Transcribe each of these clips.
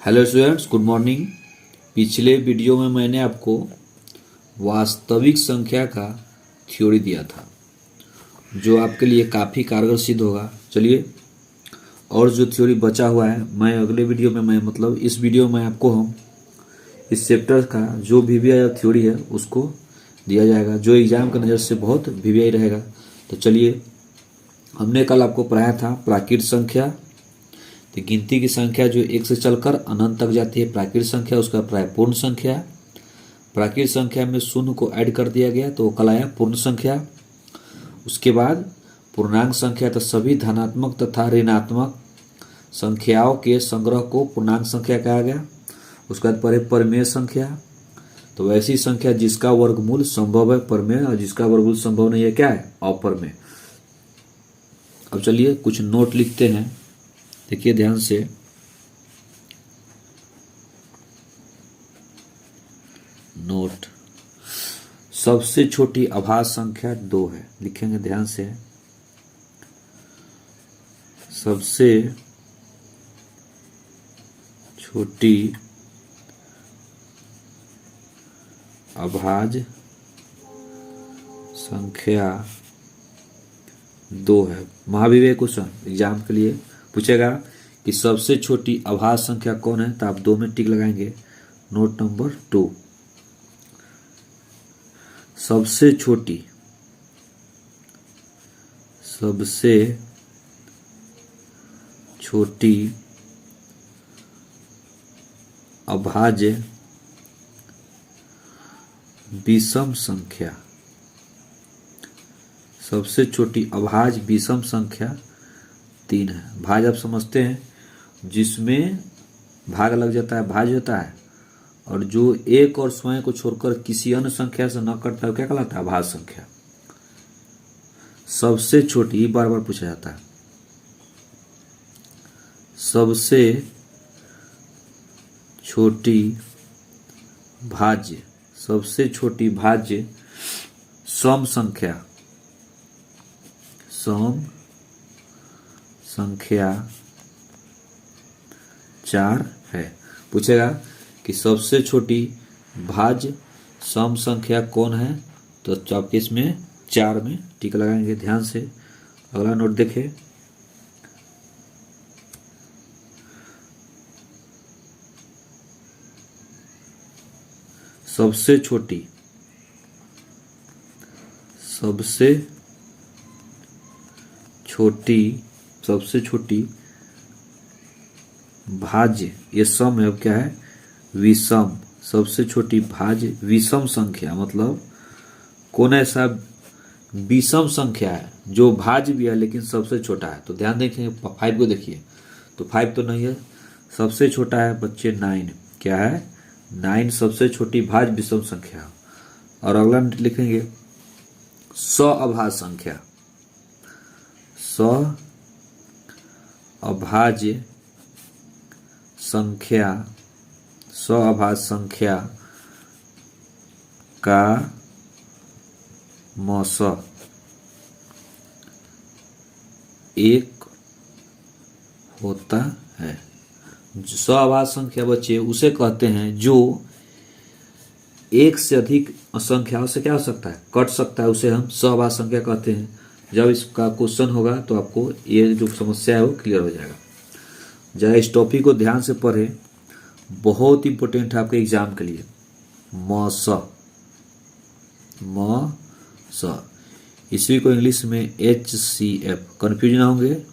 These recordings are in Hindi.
Hello students, good morning. पिछले वीडियो में मैंने आपको वास्तविक संख्या का थ्योरी दिया था जो आपके लिए काफ़ी कारगर सिद्ध होगा। चलिए, और जो थ्योरी बचा हुआ है मैं अगले वीडियो में मतलब इस वीडियो में आपको हम इस चैप्टर का जो वीवीआई थ्योरी है उसको दिया जाएगा, जो एग्जाम के नज़र से बहुत वीवीआई रहेगा। तो चलिए, हमने कल आपको पढ़ाया था प्राकृत संख्या। तो गिनती की संख्या जो एक से चलकर अनंत तक जाती है प्राकृत संख्या, उसका प्राय पूर्ण संख्या। प्राकृत संख्या में शून्य को ऐड कर दिया गया तो कल आया पूर्ण संख्या। उसके बाद पूर्णांक संख्या, तो सभी धनात्मक तथा ऋणात्मक संख्याओं के संग्रह को पूर्णांक संख्या कहा गया। उसके बाद पढ़े परमेय संख्या, तो ऐसी संख्या जिसका वर्गमूल संभव है परमेय और जिसका वर्गमूल संभव नहीं है क्या है, अपरमेय। अब चलिए कुछ नोट लिखते हैं, देखिए ध्यान से। नोट, सबसे छोटी अभाज्य संख्या 2 है, लिखेंगे ध्यान से। सबसे छोटी अभाज्य संख्या 2 है। महाविवेक क्वेश्चन एग्जाम के लिए पूछेगा कि सबसे छोटी अभाज्य संख्या कौन है, तो आप 2 में टिक लगाएंगे। नोट नंबर 2, सबसे छोटी अभाज्य विषम संख्या, सबसे छोटी अभाज्य विषम संख्या 3 है। भाज्य आप समझते हैं, जिसमें भाग लग जाता है भाज्य होता है, और जो एक और स्वयं को छोड़कर किसी अन्य संख्या से न करता है क्या कहलाता है, अभाज्य संख्या। सबसे छोटी, बार बार पूछा जाता है, सबसे छोटी भाज्य, सबसे छोटी भाज्य सम संख्या 4 है। पूछेगा कि सबसे छोटी भाज्य सम संख्या कौन है, तो आपके इसमें 4 में टिक लगाएंगे ध्यान से। अगला नोट देखें, सबसे छोटी भाज्य, ये सम है, अब क्या है, विषम। सबसे छोटी भाज्य विषम संख्या, मतलब कौन ऐसा विषम संख्या है जो भाज्य भी है लेकिन सबसे छोटा है। तो ध्यान देखें 5 को देखिए, तो 5 तो नहीं है, सबसे छोटा है बच्चे 9। क्या है, 9 सबसे छोटी भाज्य विषम संख्या। और अगला लिखेंगे सअभाज्य संख्या, सअभाज्य संख्या का मस 1 होता है। सअभाज्य संख्या बच्चे उसे कहते हैं जो एक से अधिक संख्याओं से क्या हो सकता है, कट सकता है, उसे हम सअभाज्य संख्या कहते हैं। जब इसका क्वेश्चन होगा तो आपको ये जो समस्या है वो क्लियर हो जाएगा। जरा इस टॉपिक को ध्यान से पढ़ें, बहुत इंपॉर्टेंट है आपके एग्जाम के लिए। मस, इसी को इंग्लिश में HCF, कंफ्यूजन होंगे,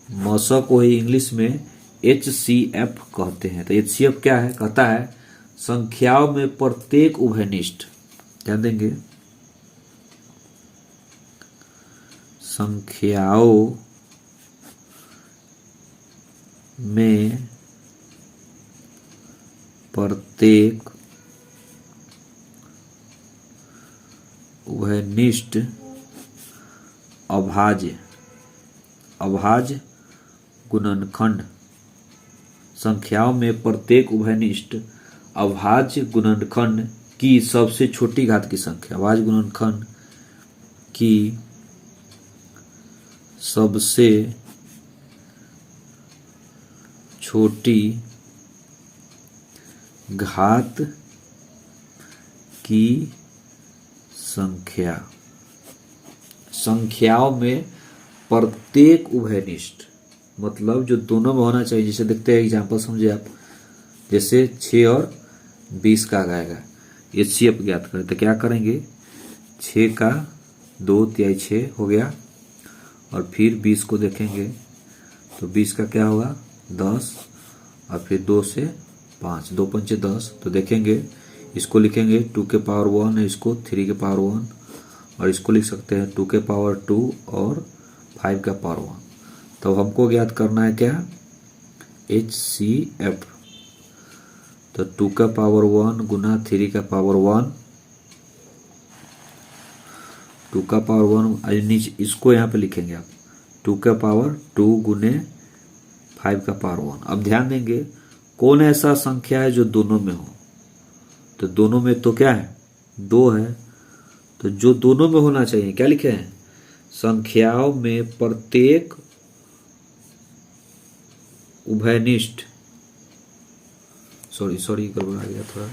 मस को ही इंग्लिश में HCF कहते हैं। तो HCF क्या है, कहता है संख्याओं में प्रत्येक उभयनिष्ठ, ध्यान देंगे, संख्याओं में प्रत्येक उभयनिष्ठ अभाज्य गुणनखंड, संख्याओं में प्रत्येक उभयनिष्ठ अभाज्य गुणनखंड की सबसे छोटी घात की संख्या, अभाज्य गुणनखंड की सबसे छोटी घात की संख्या, संख्याओं में प्रत्येक उभयनिष्ठ, मतलब जो दोनों में होना चाहिए। जैसे देखते हैं एग्जाम्पल समझे आप, जैसे 6 और 20 का आएगा, HCF ज्ञात करें तो क्या करेंगे, 6 का 2/3 6 हो गया, और फिर 20 को देखेंगे तो 20 का क्या होगा 10, और फिर 2 से 5, 2 पंचे 10, तो देखेंगे इसको लिखेंगे 2 के पावर 1 है, इसको 3 के पावर 1, और इसको लिख सकते हैं 2 के पावर 2 और 5 का पावर 1। तो हमको ज्ञात करना है क्या, HCF। तो 2 का पावर 1 गुना 3 का पावर 1, 2 का पावर 1 नीचे इसको यहाँ पे लिखेंगे आप, 2 का पावर 2 गुने 5 का पावर 1। अब ध्यान देंगे कौन ऐसा संख्या है जो दोनों में हो, तो दोनों में तो क्या है 2 है, तो जो दोनों में होना चाहिए क्या लिखे हैं, संख्याओं में प्रत्येक उभयनिष्ठ, सॉरी गड़बड़ा गया थोड़ा,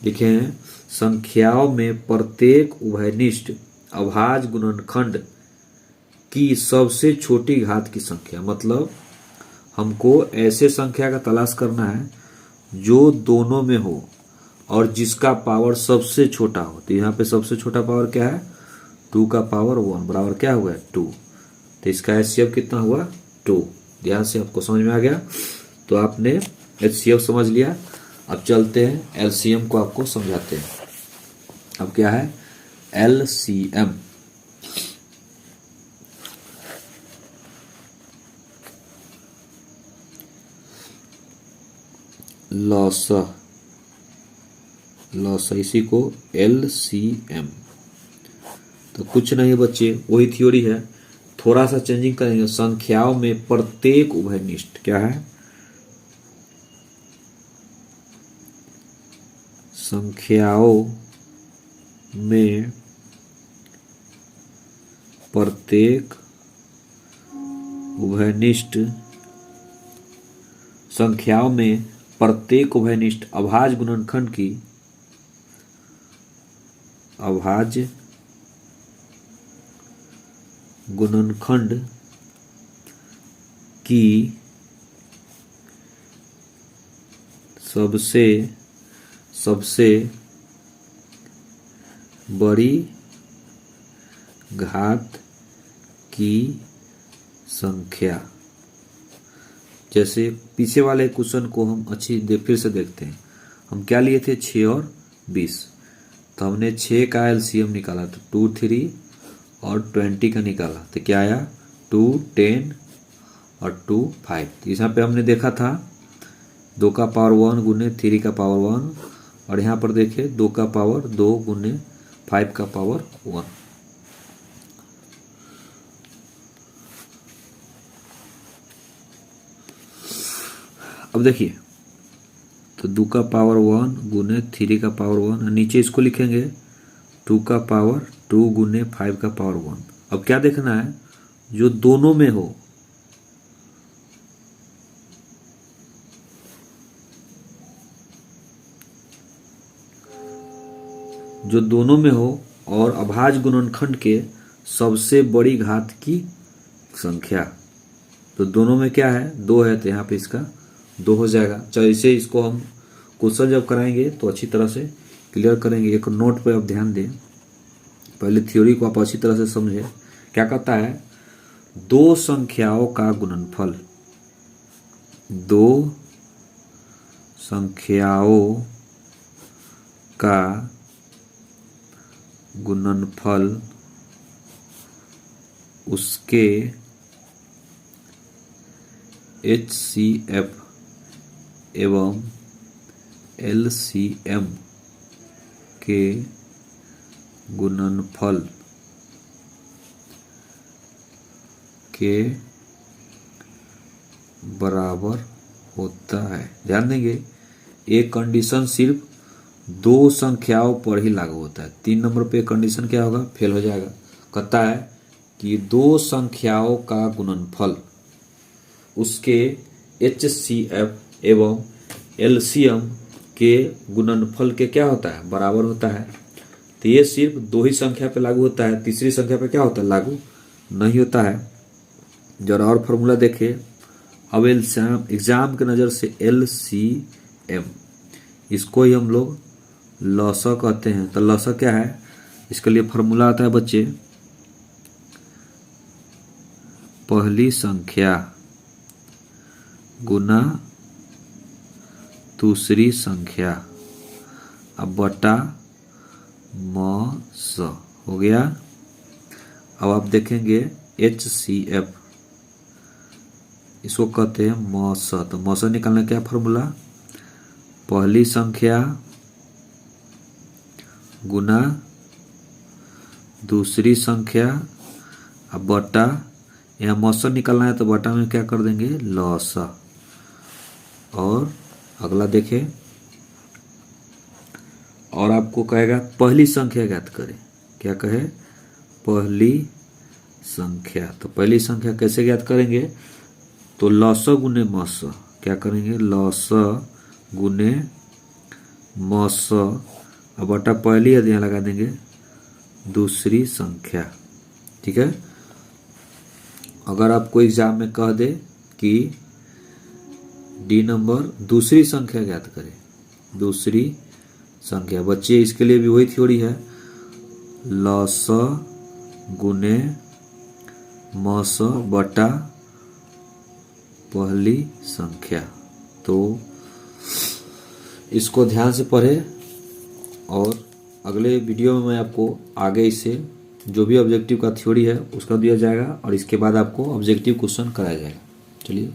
लिखे हैं संख्याओं में प्रत्येक उभयनिष्ठ अभाज्य गुणनखंड की सबसे छोटी घात की संख्या। मतलब हमको ऐसे संख्या का तलाश करना है जो दोनों में हो और जिसका पावर सबसे छोटा हो। तो यहाँ पे सबसे छोटा पावर क्या है, 2 का पावर 1 बराबर क्या हुआ है 2, तो इसका HCF कितना हुआ 2। ध्यान से आपको समझ में आ गया, तो आपने HCF समझ लिया। अब चलते हैं LCM को आपको समझाते हैं। अब क्या है LCM, लॉसा, इसी को LCM। तो कुछ नहीं बच्चे, वही थ्योरी है, थोड़ा सा चेंजिंग करेंगे। संख्याओं में प्रत्येक उभयनिष्ठ क्या है, संख्याओं में प्रत्येक उभयनिष्ठ, संख्याओं में प्रत्येक उभयनिष्ठ अभाज्य गुणनखंड की, अभाज्य गुणनखंड की सबसे बड़ी घात की संख्या। जैसे पीछे वाले क्वेश्चन को हम फिर से देखते हैं। हम क्या लिए थे 6 और 20, तो हमने 6 का LCM निकाला तो 2 3 और 20 का निकाला तो क्या आया 2 10 और 2 5। तो यहाँ पे हमने देखा था 2 का पावर 1 गुने 3 का पावर 1, और यहाँ पर देखिए 2 का पावर 2 गुने 5 का पावर 1। अब देखिए तो 2 का पावर 1 गुने 3 का पावर 1, और नीचे इसको लिखेंगे 2 का पावर 2 गुने 5 का पावर 1। अब क्या देखना है, जो दोनों में हो, जो दोनों में हो और अभाज्य गुणनखंड के सबसे बड़ी घात की संख्या। तो दोनों में क्या है 2 है, तो यहाँ पे इसका 2 हो जाएगा। चलिए इसे इसको हम क्वेश्चन जब कराएंगे तो अच्छी तरह से क्लियर करेंगे। एक नोट पे आप ध्यान दें, पहले थ्योरी को आप अच्छी तरह से समझें। क्या कहता है, 2 संख्याओं का गुणनफल, 2 संख्याओं का गुणनफल उसके HCF एवं LCM के गुणनफल के बराबर होता है। ध्यान देंगे एक कंडीशन सिर्फ 2 संख्याओं पर ही लागू होता है। 3 नंबर पे कंडीशन क्या होगा, फेल हो जाएगा। कहता है कि 2 संख्याओं का गुणनफल उसके HCF एवं LCM के गुणनफल के क्या होता है, बराबर होता है। तो ये सिर्फ दो ही संख्या पे लागू होता है, तीसरी संख्या पे क्या होता है, लागू नहीं होता है। जरा और फॉर्मूला देखिए। अब एग्जाम के नज़र से LCM, इसको ही हम लोग लॉसा कहते हैं। तो लॉसा क्या है, इसके लिए फॉर्मूला आता है बच्चे, पहली संख्या गुना दूसरी संख्या अब बटा मस हो गया। अब आप देखेंगे HCF, इसको कहते हैं मस। तो मस निकालने क्या फॉर्मूला, पहली संख्या गुना दूसरी संख्या अब बटा, यहाँ मौसम निकालना है तो बटा में क्या कर देंगे, लॉसा। और अगला देखें, और आपको कहेगा पहली संख्या ज्ञात करें। क्या कहे, पहली संख्या। तो पहली संख्या कैसे ज्ञात करेंगे, तो लॉसा गुने मस। क्या करेंगे, लॉसा गुने मस, अब बटा पहली है यहाँ लगा देंगे दूसरी संख्या। ठीक है। अगर आपको एग्जाम में कह दे कि डी नंबर दूसरी संख्या ज्ञात करें, दूसरी संख्या, बच्चे इसके लिए भी वही थ्योरी है, लॉस गुने मस बटा पहली संख्या। तो इसको ध्यान से पढ़े और अगले वीडियो में मैं आपको आगे इसे जो भी ऑब्जेक्टिव का थ्योरी है उसका दिया जाएगा और इसके बाद आपको ऑब्जेक्टिव क्वेश्चन कराया जाएगा। चलिए।